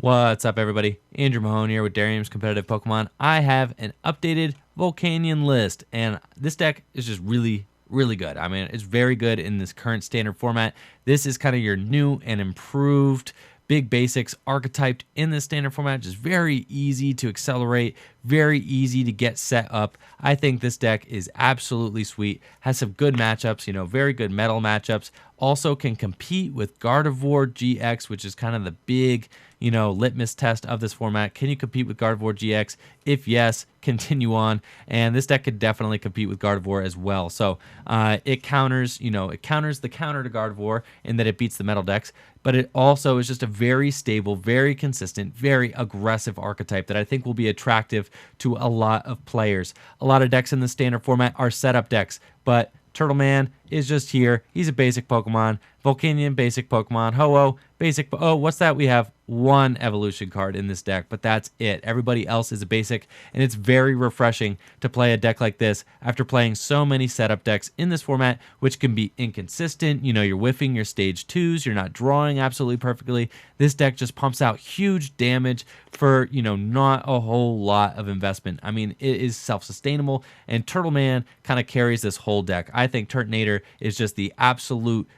What's up, everybody? Andrew Mahone here with Darium's Competitive Pokemon. I have an updated Volcanion list, and this deck is just really good. I mean, it's very good in this current standard format. This is kind of your new and improved big basics archetyped in this standard format. Just very easy to accelerate, very easy to get set up. I think this deck is absolutely sweet. Has some good matchups, very good metal matchups. Also can compete with Gardevoir GX, which is kind of the big, litmus test of this format. Can you compete with Gardevoir GX? If yes, continue on. And this deck could definitely compete with Gardevoir as well. So it counters, it counters the counter to Gardevoir in that it beats the metal decks, but it also is just a very stable, very consistent, very aggressive archetype that I think will be attractive to a lot of players. A lot of decks in the standard format are setup decks, but Turtle Man is just here. He's a basic Pokemon. Volcanion, basic Pokemon. Ho-Oh, basic. Oh, what's that? We have one evolution card in this deck, but that's it. Everybody else is a basic, and it's very refreshing to play a deck like this after playing so many setup decks in this format, which can be inconsistent. You're whiffing your stage 2s. You're not drawing absolutely perfectly. This deck just pumps out huge damage for, not a whole lot of investment. I mean, it is self-sustainable, and Turtle Man kind of carries this whole deck. I think Turtonator is just the absolute,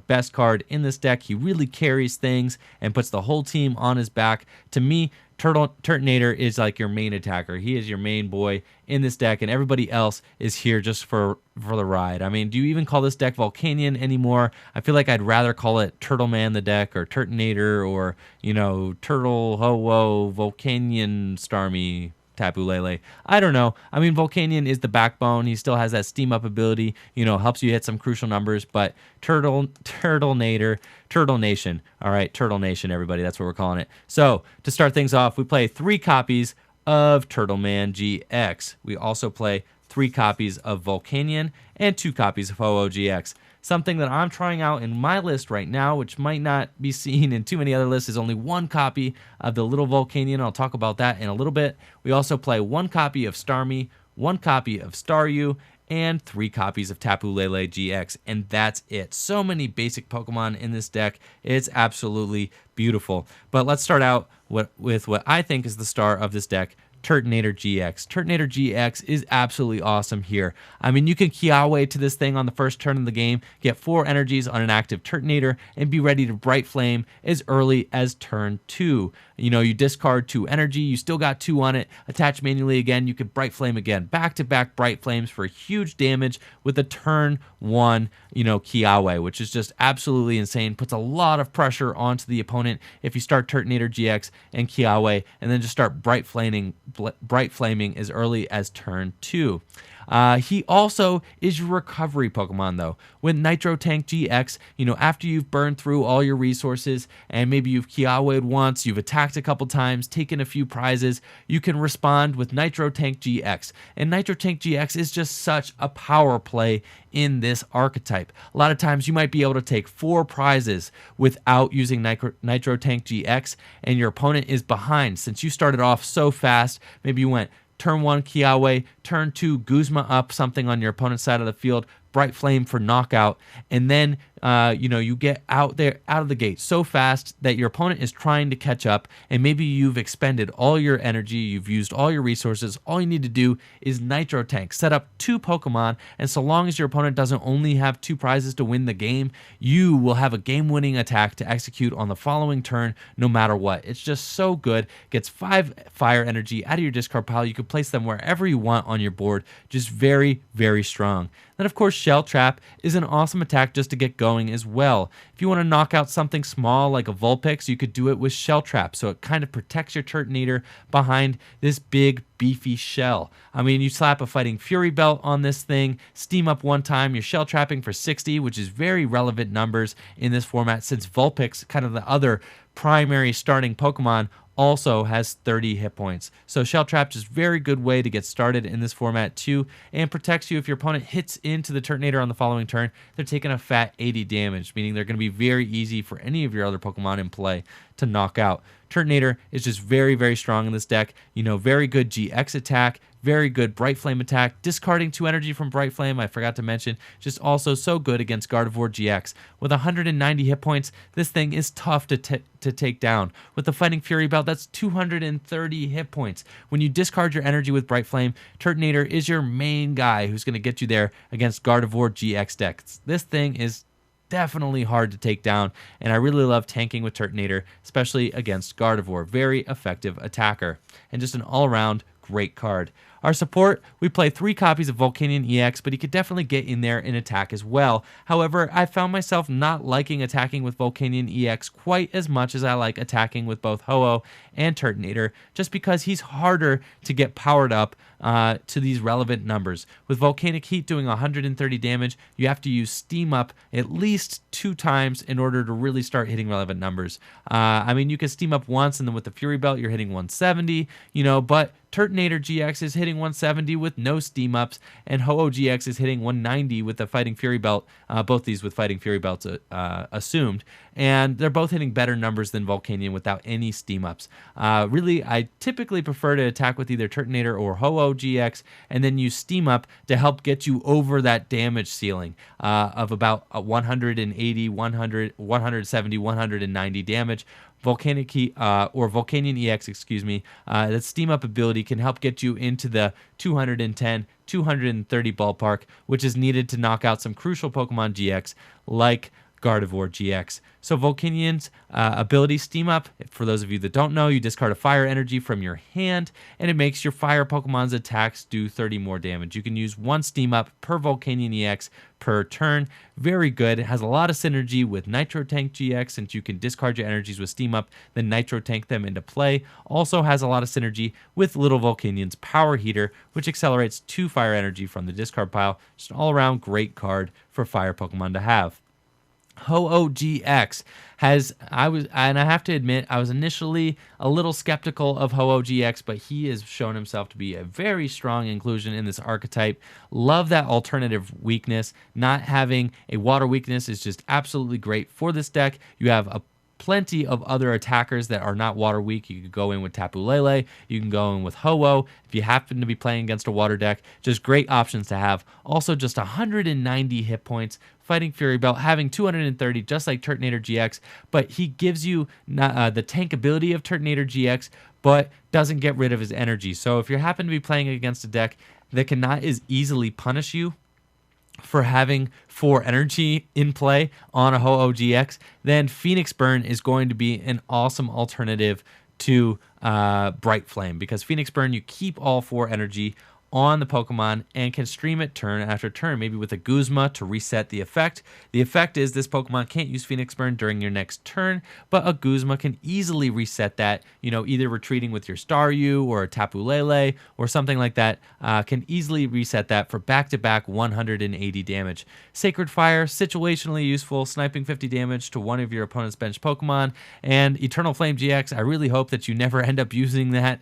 best card in this deck. He really carries things and puts the whole team on his back. To me, Turtonator is like your main attacker. He is your main boy in this deck, and everybody else is here just for the ride. I mean, do you even call this deck Volcanion anymore? I feel like I'd rather call it Turtle Man the deck, or Turtonator, or, Turtle Ho-Oh, Volcanion Starmie, Tapu Lele. I don't know. I mean, Volcanion is the backbone. He still has that steam up ability, helps you hit some crucial numbers, but Turtonator, Turtle Nation. All right, Turtle Nation, everybody. That's what we're calling it. So, to start things off, we play 3 copies of Turtleman GX. We also play 3 copies of Volcanion and 2 copies of Ho-Oh GX. Something that I'm trying out in my list right now, which might not be seen in too many other lists, is only 1 copy of the Little Volcanion. I'll talk about that in a little bit. We also play 1 copy of Starmie, 1 copy of Staryu, and 3 copies of Tapu Lele GX, and that's it. So many basic Pokemon in this deck. It's absolutely beautiful. But let's start out with what I think is the star of this deck, Turtonator GX. Turtonator GX is absolutely awesome here. I mean, you can Kiawe to this thing on the first turn of the game, get 4 energies on an active Turtonator, and be ready to Bright Flame as early as turn 2. You discard 2 energy, you still got 2 on it, attach manually again, you could Bright Flame again. Back-to-back Bright Flames for huge damage with a turn 1, Kiawe, which is just absolutely insane. Puts a lot of pressure onto the opponent if you start Turtonator GX and Kiawe, and then just start Bright Flaming as early as turn 2. He also is your recovery Pokemon, though. With Nitro Tank GX, after you've burned through all your resources and maybe you've Kiawa'd once, you've attacked a couple times, taken a few prizes, you can respond with Nitro Tank GX. And Nitro Tank GX is just such a power play in this archetype. A lot of times you might be able to take 4 prizes without using Nitro Tank GX, and your opponent is behind. Since you started off so fast, maybe you went turn 1 Kiawe, turn 2 Guzma up something on your opponent's side of the field, Bright Flame for knockout, and then you get out of the gate so fast that your opponent is trying to catch up, and maybe you've expended all your energy, you've used all your resources. All you need to do is Nitro Tank, set up 2 Pokemon, and so long as your opponent doesn't only have 2 prizes to win the game, you will have a game-winning attack to execute on the following turn no matter what. It's just so good. Gets 5 fire energy out of your discard pile. You can place them wherever you want on your board. Just very, very strong. Then, of course, Shell Trap is an awesome attack just to get going as well. If you want to knock out something small like a Vulpix, you could do it with Shell Trap, so it kind of protects your Turtonator behind this big, beefy shell. I mean, you slap a Fighting Fury Belt on this thing, steam up 1 time, you're Shell Trapping for 60, which is very relevant numbers in this format since Vulpix, kind of the other primary starting Pokemon, also has 30 hit points. So Shell Trap is a very good way to get started in this format too, and protects you if your opponent hits into the Turtonator on the following turn. They're taking a fat 80 damage, meaning they're going to be very easy for any of your other Pokemon in play to knock out. Turtonator is just very, very strong in this deck. You know, very good GX attack, very good Bright Flame attack, discarding 2 energy from Bright Flame, I forgot to mention, just also so good against Gardevoir GX. With 190 hit points, this thing is tough to take down. With the Fighting Fury Belt, that's 230 hit points. When you discard your energy with Bright Flame, Turtonator is your main guy who's going to get you there against Gardevoir GX decks. This thing is definitely hard to take down, and I really love tanking with Turtonator, especially against Gardevoir. Very effective attacker, and just an all-around great card. Our support, we play 3 copies of Volcanion EX, but he could definitely get in there and attack as well. However, I found myself not liking attacking with Volcanion EX quite as much as I like attacking with both Ho-Oh and Turtonator, just because he's harder to get powered up to these relevant numbers. With Volcanic Heat doing 130 damage, you have to use Steam Up at least 2 times in order to really start hitting relevant numbers. I mean, you can Steam Up once, and then with the Fury Belt, you're hitting 170, you know, but Turtonator GX is hitting 170 with no Steam Ups, and Ho-Oh GX is hitting 190 with the Fighting Fury Belt, both these with Fighting Fury Belts assumed, and they're both hitting better numbers than Volcanion without any Steam Ups. Really, I typically prefer to attack with either Turtonator or Ho-Oh GX, and then use Steam Up to help get you over that damage ceiling of about 180, 100, 170, 190 damage. Volcanic Heat, or Volcanion EX, excuse me, that Steam Up ability can help get you into the 210, 230 ballpark, which is needed to knock out some crucial Pokemon GX like Gardevoir GX. So Volcanion's ability Steam Up, for those of you that don't know, you discard a fire energy from your hand, and it makes your fire Pokemon's attacks do 30 more damage. You can use 1 Steam Up per Volcanion EX per turn. Very good. It has a lot of synergy with Nitro Tank GX, since you can discard your energies with Steam Up, then Nitro Tank them into play. Also has a lot of synergy with Little Volcanion's Power Heater, which accelerates 2 fire energy from the discard pile. Just an all-around great card for fire Pokemon to have. Ho-Oh GX and I have to admit, I was initially a little skeptical of Ho-Oh GX, but he has shown himself to be a very strong inclusion in this archetype. Love that alternative weakness. Not having a water weakness is just absolutely great for this deck. You have plenty of other attackers that are not water weak. You could go in with Tapu Lele. You can go in with Ho-Oh if you happen to be playing against a water deck. Just great options to have. Also, just 190 hit points. Fighting Fury Belt, having 230, just like Turtonator GX, but he gives you the tank ability of Turtonator GX, but doesn't get rid of his energy. So if you happen to be playing against a deck that cannot as easily punish you for having 4 energy in play on a Ho-Oh GX, then Phoenix Burn is going to be an awesome alternative to Bright Flame, because Phoenix Burn, you keep all 4 energy on the Pokemon and can stream it turn after turn, maybe with a Guzma to reset the effect. The effect is this Pokemon can't use Phoenix Burn during your next turn, but a Guzma can easily reset that, you know, either retreating with your Staryu or a Tapu Lele or something like that, can easily reset that for back-to-back 180 damage. Sacred Fire, situationally useful, sniping 50 damage to one of your opponent's bench Pokemon, and Eternal Flame GX, I really hope that you never end up using that,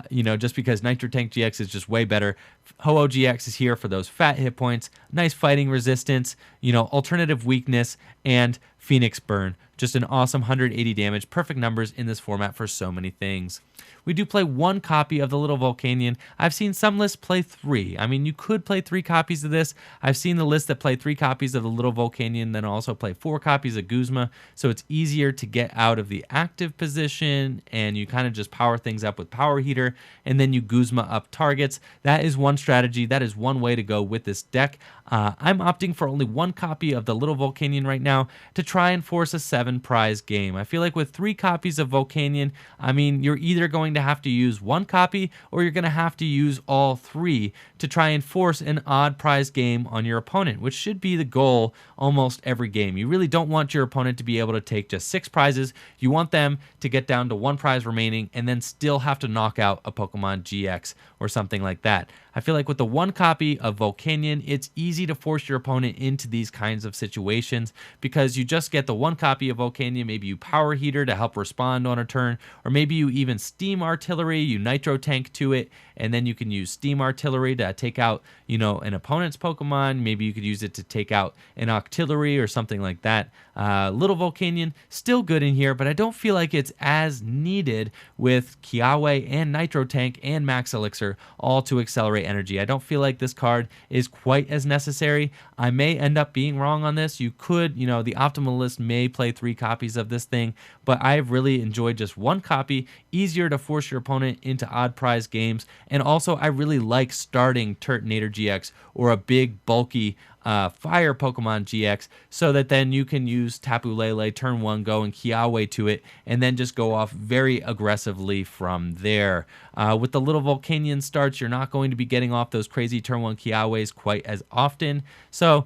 you know, just because Nitro Tank GX is just way better. Ho-Oh GX is here for those fat hit points, nice fighting resistance, you know, alternative weakness, and Phoenix Burn. Just an awesome 180 damage, perfect numbers in this format for so many things. We do play 1 copy of the Little Volcanion. I've seen some lists play 3. I mean, you could play 3 copies of this. I've seen the list that play 3 copies of the Little Volcanion, then also play 4 copies of Guzma, so it's easier to get out of the active position, and you kind of just power things up with Power Heater, and then you Guzma up targets. That is one strategy. That is one way to go with this deck. I'm opting for only 1 copy of the Little Volcanion right now to try and force a 7-prize game. I feel like with 3 copies of Volcanion, I mean, you're either going to have to use 1 copy or you're going to have to use all 3 to try and force an odd prize game on your opponent, which should be the goal almost every game. You really don't want your opponent to be able to take just 6 prizes. You want them to get down to 1 prize remaining and then still have to knock out a Pokemon GX or something like that. I feel like with the 1 copy of Volcanion, it's easy to force your opponent into these kinds of situations because you just get the 1 copy of Volcanion. Maybe you Power Heater to help respond on a turn, or maybe you even Steam Artillery, you Nitro Tank to it, and then you can use Steam Artillery to take out, you know, an opponent's Pokemon. Maybe you could use it to take out an Octillery or something like that. Little Volcanion, still good in here, but I don't feel like it's as needed with Kiawe and Nitro Tank and Max Elixir all to accelerate energy. I don't feel like this card is quite as necessary. I may end up being wrong on this. You could, the optimal list may play 3 copies of this thing, but I've really enjoyed just 1 copy, easier to force your opponent into odd prize games, and also I really like starting Turtonator GX or a big bulky Fire Pokemon GX, so that then you can use Tapu Lele, turn 1, go and Kiawe to it, and then just go off very aggressively from there. With the little Volcanion starts, you're not going to be getting off those crazy turn 1 Kiawes quite as often. So,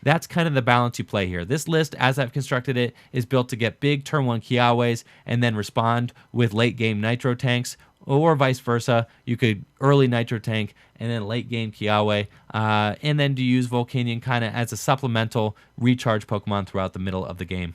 that's kind of the balance you play here. This list, as I've constructed it, is built to get big turn 1 Kiawes and then respond with late game Nitro Tanks, or vice versa. You could early Nitro Tank and then late game Kiawe, and then to use Volcanion kind of as a supplemental recharge Pokemon throughout the middle of the game.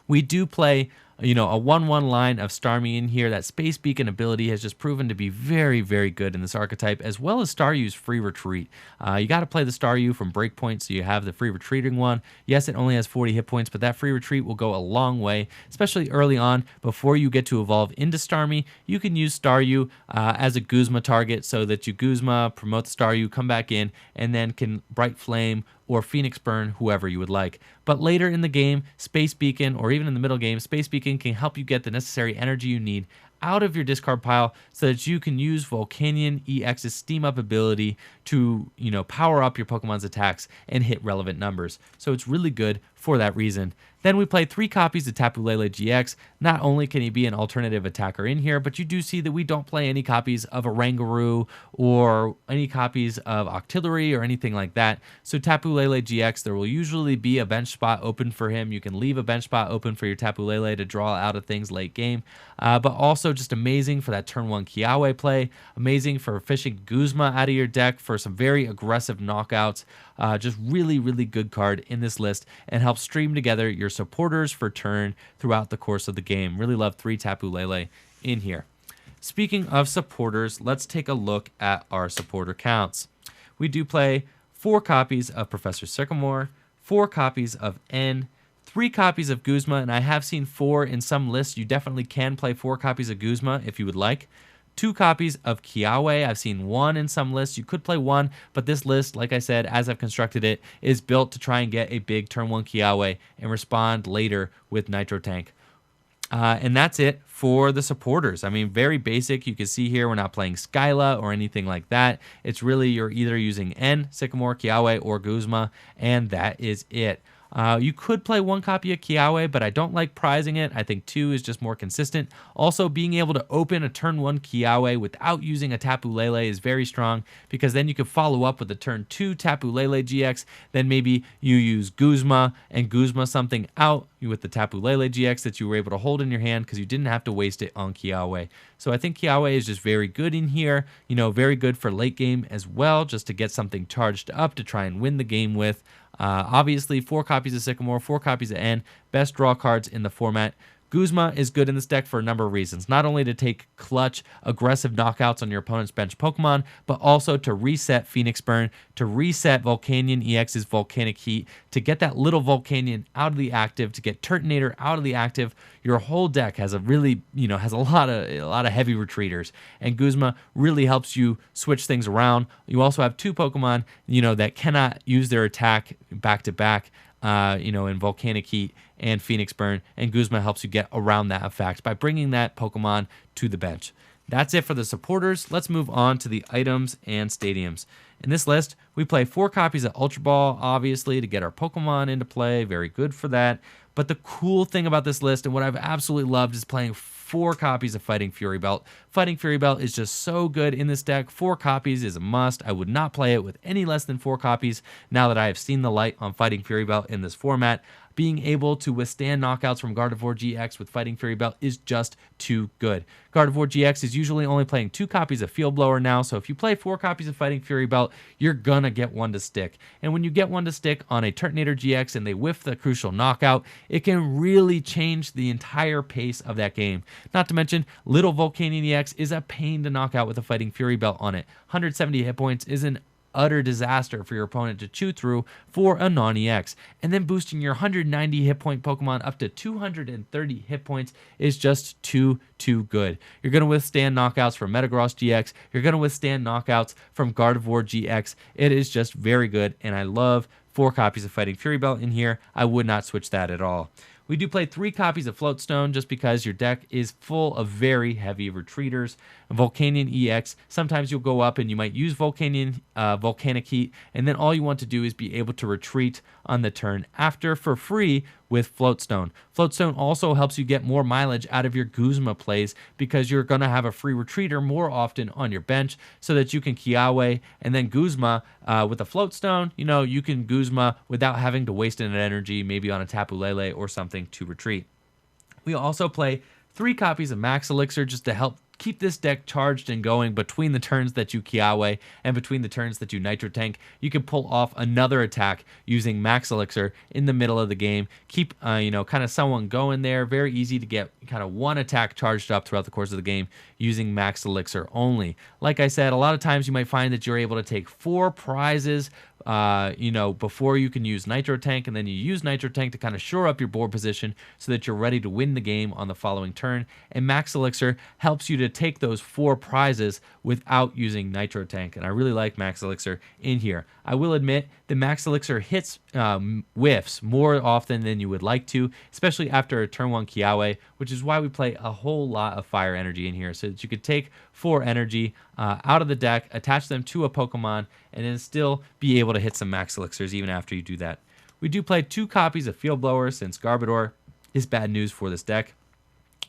We do play a 1/1 line of Starmie in here. That Space Beacon ability has just proven to be very, very good in this archetype, as well as Staryu's Free Retreat. You got to play the Staryu from Breakpoint, so you have the free retreating one. Yes, it only has 40 hit points, but that Free Retreat will go a long way, especially early on before you get to evolve into Starmie. You can use Staryu as a Guzma target, so that you Guzma, promote the Staryu, come back in, and then can Bright Flame or Phoenix Burn whoever you would like. But later in the game, Space Beacon, or even in the middle game, Space Beacon can help you get the necessary energy you need out of your discard pile so that you can use Volcanion EX's Steam Up ability to, power up your Pokemon's attacks and hit relevant numbers. So it's really good for that reason. Then we play 3 copies of Tapu Lele GX. Not only can he be an alternative attacker in here, but you do see that we don't play any copies of Oranguru or any copies of Octillery or anything like that. So Tapu Lele GX, there will usually be a bench spot open for him. You can leave a bench spot open for your Tapu Lele to draw out of things late game, but also just amazing for that turn 1 Kiawe play, amazing for fishing Guzma out of your deck for some very aggressive knockouts. Just really, really good card in this list, and helps stream together your supporters for turn throughout the course of the game. Really love 3 Tapu Lele in here. Speaking of supporters, let's take a look at our supporter counts. We do play 4 copies of Professor Sycamore, 4 copies of N, 3 copies of Guzma, and I have seen 4 in some lists. You definitely can play 4 copies of Guzma if you would like. 2 copies of Kiawe. I've seen 1 in some lists. You could play 1, but this list, like I said, as I've constructed it, is built to try and get a big turn 1 Kiawe and respond later with Nitro Tank. And that's it for the supporters. I mean, very basic. You can see here we're not playing Skyla or anything like that. It's really you're either using N, Sycamore, Kiawe, or Guzma, and that is it. You could play 1 copy of Kiawe, but I don't like prizing it. I think 2 is just more consistent. Also, being able to open a turn 1 Kiawe without using a Tapu Lele is very strong, because then you could follow up with a turn 2 Tapu Lele GX. Then maybe you use Guzma and Guzma something out with the Tapu Lele GX that you were able to hold in your hand because you didn't have to waste it on Kiawe. So I think Kiawe is just very good in here. Very good for late game as well, just to get something charged up to try and win the game with. Obviously, 4 copies of Sycamore, 4 copies of N, best draw cards in the format. Guzma is good in this deck for a number of reasons. Not only to take clutch, aggressive knockouts on your opponent's bench Pokemon, but also to reset Phoenix Burn, to reset Volcanion EX's Volcanic Heat, to get that little Volcanion out of the active, to get Turtonator out of the active. Your whole deck has a really, has a lot of heavy retreaters, and Guzma really helps you switch things around. You also have 2 Pokemon, that cannot use their attack back to back. In Volcanic Heat and Phoenix Burn, and Guzma helps you get around that effect by bringing that Pokemon to the bench. That's it for the supporters. Let's move on to the items and stadiums. In this list, we play 4 copies of Ultra Ball, obviously, to get our Pokemon into play. Very good for that. But the cool thing about this list, and what I've absolutely loved, is playing 4 copies of Fighting Fury Belt. Fighting Fury Belt is just so good in this deck. 4 copies is a must. I would not play it with any less than 4 copies now that I have seen the light on Fighting Fury Belt in this format. Being able to withstand knockouts from Gardevoir GX with Fighting Fury Belt is just too good. Gardevoir GX is usually only playing 2 copies of Field Blower now, so if you play 4 copies of Fighting Fury Belt, you're gonna get 1 to stick. And when you get 1 to stick on a Turtonator GX and they whiff the crucial knockout, it can really change the entire pace of that game. Not to mention, little Volcanion EX is a pain to knock out with a Fighting Fury Belt on it. 170 hit points is an utter disaster for your opponent to chew through for a non-EX. And then boosting your 190 hit point Pokemon up to 230 hit points is just too good. You're going to withstand knockouts from Metagross GX. You're going to withstand knockouts from Gardevoir GX. It is just very good, and I love 4 copies of Fighting Fury Belt in here. I would not switch that at all. We do play 3 copies of Floatstone just because your deck is full of very heavy retreaters. Volcanion EX, sometimes you'll go up and you might use Volcanion Volcanic Heat, and then all you want to do is be able to retreat on the turn after for free with Floatstone. Floatstone also helps you get more mileage out of your Guzma plays because you're going to have a free retreater more often on your bench so that you can Kiawe and then Guzma with a Floatstone. You know, you can Guzma without having to waste an energy, maybe on a Tapu Lele or something to retreat. We also play 3 copies of Max Elixir just to help keep this deck charged and going between the turns that you Kiawe and between the turns that you Nitro Tank. You can pull off another attack using Max Elixir in the middle of the game. Keep, kind of someone going there. Very easy to get kind of one attack charged up throughout the course of the game using Max Elixir only. Like I said, a lot of times you might find that you're able to take 4 prizes before you can use Nitro Tank, and then you use Nitro Tank to kind of shore up your board position so that you're ready to win the game on the following turn. And Max Elixir helps you to take those 4 prizes without using Nitro Tank, and I really like Max Elixir in here. I will admit the Max Elixir hits whiffs more often than you would like to, especially after a turn 1 Kiawe, which is why we play a whole lot of fire energy in here so that you could take 4 energy out of the deck, attach them to a Pokemon, and then still be able to hit some Max Elixirs even after you do that. We do play 2 copies of Field Blower since Garbodor is bad news for this deck.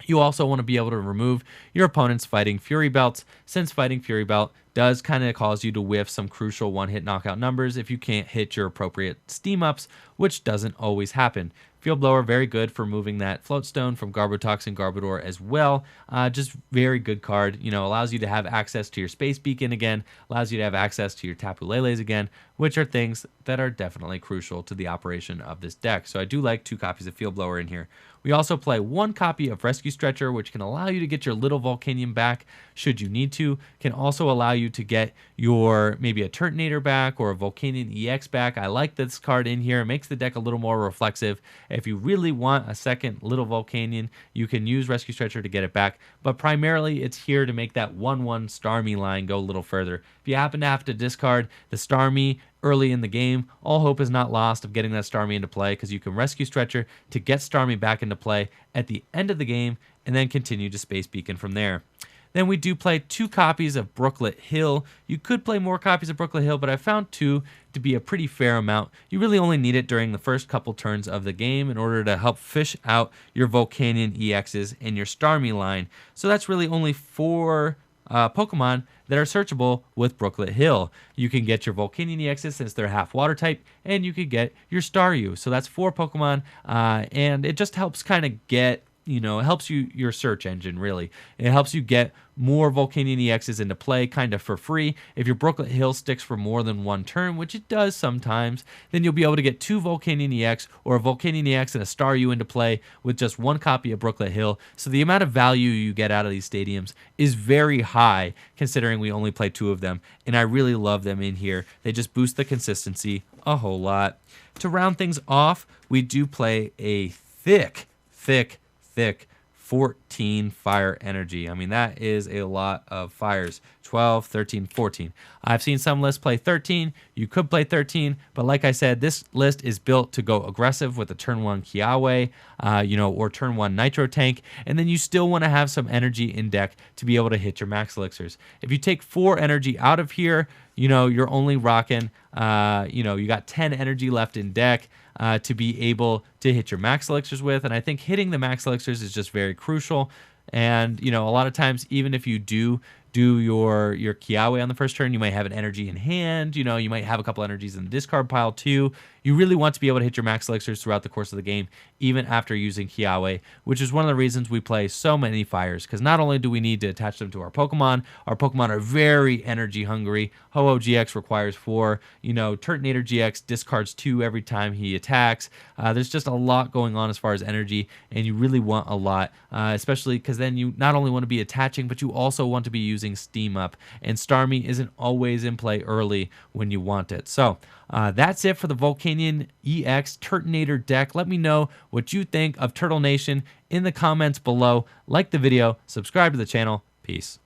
You also want to be able to remove your opponent's Fighting Fury Belts, since Fighting Fury Belt does kind of cause you to whiff some crucial one-hit knockout numbers if you can't hit your appropriate steam ups, which doesn't always happen. Field Blower, very good for moving that Floatstone from Garbotox and Garbodor as well. Just very good card. Allows you to have access to your Space Beacon again, allows you to have access to your Tapu Leles again, which are things that are definitely crucial to the operation of this deck. So I do like 2 copies of Field Blower in here. We also play 1 copy of Rescue Stretcher, which can allow you to get your little Volcanion back should you need to. Can also allow you to get your maybe a Turtonator back or a Volcanion EX back. I like this card in here. It makes the deck a little more reflexive. If you really want a second little Volcanion, you can use Rescue Stretcher to get it back. But primarily, it's here to make that 1/1 Starmie line go a little further. If you happen to have to discard the Starmie early in the game, all hope is not lost of getting that Starmie into play because you can Rescue Stretcher to get Starmie back into play at the end of the game and then continue to Space Beacon from there. Then we do play 2 copies of Brooklet Hill. You could play more copies of Brooklet Hill, but I found 2 to be a pretty fair amount. You really only need it during the first couple turns of the game in order to help fish out your Volcanion EXs and your Starmie line. So that's really only 4 Pokemon that are searchable with Brooklet Hill. You can get your Volcanion EXs since they're half water type, and you could get your Staryu. So that's 4 Pokemon, and it just helps kind of get, it helps you, your search engine, really. It helps you get more Volcanion EXs into play kind of for free. If your Brooklet Hill sticks for more than 1 turn, which it does sometimes, then you'll be able to get 2 Volcanion EX or a Volcanion EX and a Staryu into play with just 1 copy of Brooklet Hill. So the amount of value you get out of these stadiums is very high considering we only play 2 of them, and I really love them in here. They just boost the consistency a whole lot. To round things off, we do play a thick 14 fire energy. I mean, that is a lot of fires. 12, 13, 14. I've seen some lists play 13. You could play 13, but like I said, this list is built to go aggressive with a turn 1 Kiawe, or turn 1 Nitro Tank, and then you still want to have some energy in deck to be able to hit your Max Elixirs. If you take 4 energy out of here, you're only rocking, you got 10 energy left in deck to be able to hit your Max Elixirs with, and I think hitting the Max Elixirs is just very crucial. And a lot of times, even if you do your Kiawe on the first turn, you might have an energy in hand, you might have a couple energies in the discard pile too. You really want to be able to hit your Max Elixirs throughout the course of the game, even after using Kiawe, which is one of the reasons we play so many fires, because not only do we need to attach them to our Pokemon are very energy hungry. Ho-Oh GX requires 4, Turtonator GX discards 2 every time he attacks. There's just a lot going on as far as energy, and you really want a lot, especially because then you not only want to be attaching, but you also want to be using using Steam up, and Starmie isn't always in play early when you want it. So that's it for the Volcanion EX Turtonator deck. Let me know what you think of Turtle Nation in the comments below. Like the video, subscribe to the channel. Peace.